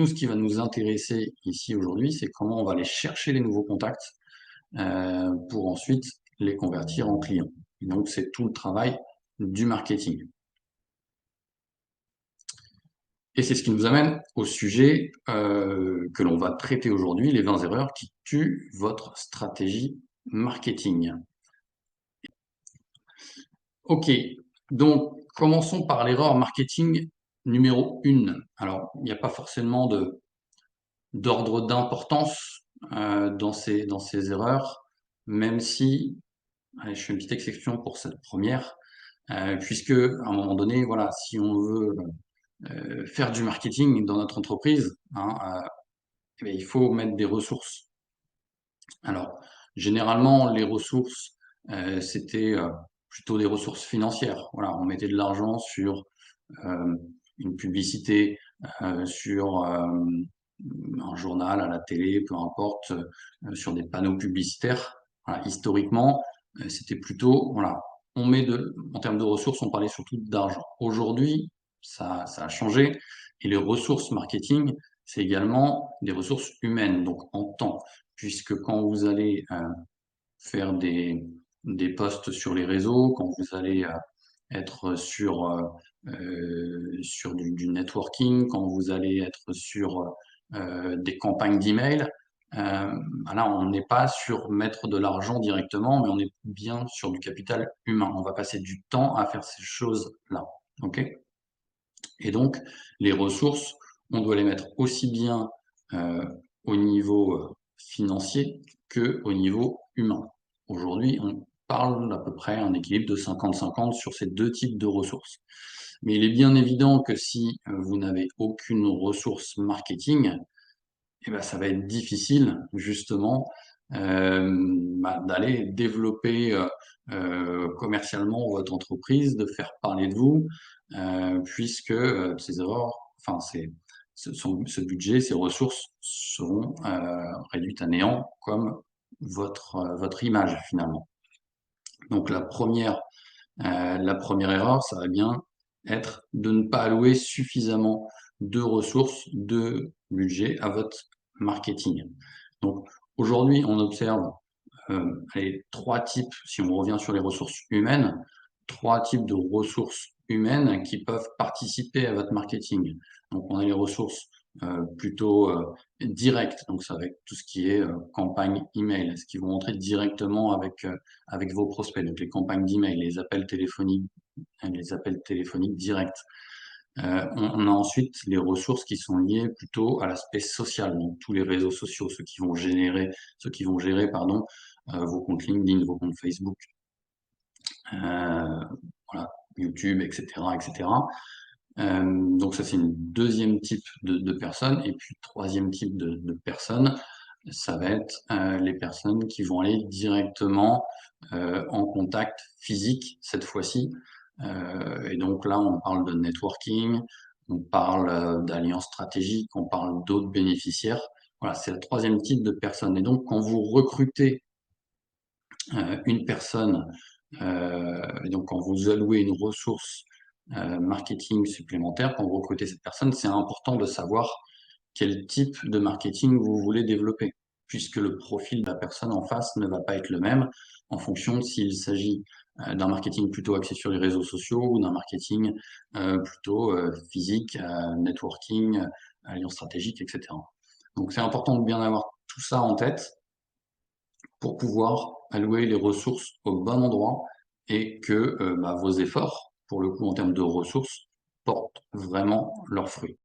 nous, ce qui va nous intéresser ici aujourd'hui, c'est comment on va aller chercher les nouveaux contacts pour ensuite les convertir en clients. Et donc, c'est tout le travail du marketing. Et c'est ce qui nous amène au sujet que l'on va traiter aujourd'hui, les 20 erreurs qui tuent votre stratégie marketing. Ok, donc commençons par l'erreur marketing numéro 1. Alors, il n'y a pas forcément d'ordre d'importance dans ces erreurs, même si, allez, je fais une petite exception pour cette première, puisque à un moment donné, voilà, si on veut faire du marketing dans notre entreprise, hein, eh bien, il faut mettre des ressources. Alors, généralement, les ressources, c'était plutôt des ressources financières. Voilà, on mettait de l'argent sur une publicité, sur un journal, à la télé, peu importe, sur des panneaux publicitaires. Voilà, historiquement, c'était plutôt, voilà, on met en termes de ressources, on parlait surtout d'argent. Aujourd'hui, ça a changé et les ressources marketing, c'est également des ressources humaines, donc en temps, puisque quand vous allez faire des posts sur les réseaux, quand vous allez être sur du networking, quand vous allez être sur des campagnes d'email, là, on n'est pas sur mettre de l'argent directement, mais on est bien sur du capital humain. On va passer du temps à faire ces choses-là. Ok? Et donc, les ressources, on doit les mettre aussi bien au niveau financier qu'au niveau humain. Aujourd'hui, on parle d'à peu près un équilibre de 50-50 sur ces deux types de ressources. Mais il est bien évident que si vous n'avez aucune ressource marketing, eh ben, ça va être difficile justement d'aller développer commercialement votre entreprise, de faire parler de vous, puisque ces erreurs, enfin ce budget, ces ressources seront réduites à néant comme votre image finalement. Donc la première erreur, ça va bien être de ne pas allouer suffisamment de ressources, de budget à votre marketing. Donc aujourd'hui, on observe trois types, si on revient sur les ressources humaines, trois types de ressources humaines qui peuvent participer à votre marketing. Donc on a les ressources plutôt directes, donc ça va être tout ce qui est campagne email, ce qui vont entrer directement avec vos prospects, donc les campagnes d'email, les appels téléphoniques directs. On a ensuite les ressources qui sont liées plutôt à l'aspect social, donc tous les réseaux sociaux, ceux qui vont gérer vos comptes LinkedIn, vos comptes Facebook, voilà, YouTube, etc., etc. Donc ça, c'est une deuxième type de personnes. Et puis, troisième type de personnes, ça va être les personnes qui vont aller directement en contact physique cette fois-ci. Et donc là, on parle de networking, on parle d'alliances stratégiques, on parle d'autres bénéficiaires. Voilà, c'est le troisième type de personnes. Et donc, quand vous recrutez une personne, et donc quand vous allouez une ressource marketing supplémentaire, quand vous recrutez cette personne, c'est important de savoir quel type de marketing vous voulez développer, puisque le profil de la personne en face ne va pas être le même en fonction de s'il s'agit d'un marketing plutôt axé sur les réseaux sociaux ou d'un marketing plutôt physique, networking, alliance stratégique, etc. Donc c'est important de bien avoir tout ça en tête pour pouvoir allouer les ressources au bon endroit et que vos efforts, pour le coup en termes de ressources, portent vraiment leurs fruits.